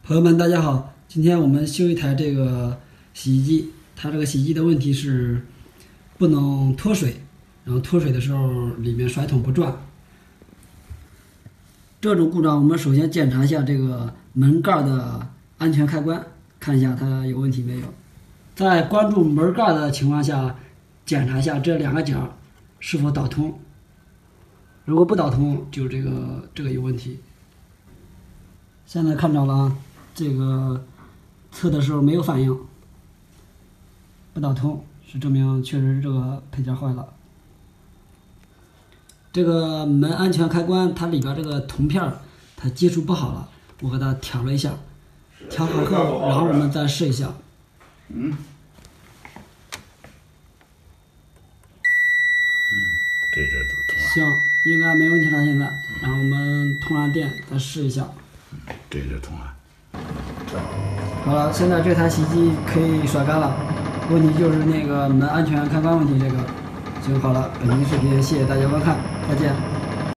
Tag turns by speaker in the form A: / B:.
A: 朋友们，大家好！今天我们修一台这个洗衣机，它这个洗衣机的问题是不能脱水，然后脱水的时候里面甩筒不转。这种故障，我们首先检查一下这个门盖的安全开关，看一下它有问题没有。在关注门盖的情况下，检查一下这两个角是否导通。如果不导通，就这个有问题。现在看着了啊。这个测的时候没有反应，不导通，是证明确实这个配件坏了。这个门安全开关它里边这个铜片它接触不好了，我给它调了一下，调好后，然后我们再试一下。
B: 这都通了。
A: 行，应该没问题了。现在，然后我们通上电再试一下。
B: 这就通了。
A: 好了，现在这台洗衣机可以甩干了，问题就是那个门安全开关问题。这个行，好了，本期视频谢谢大家观看，再见。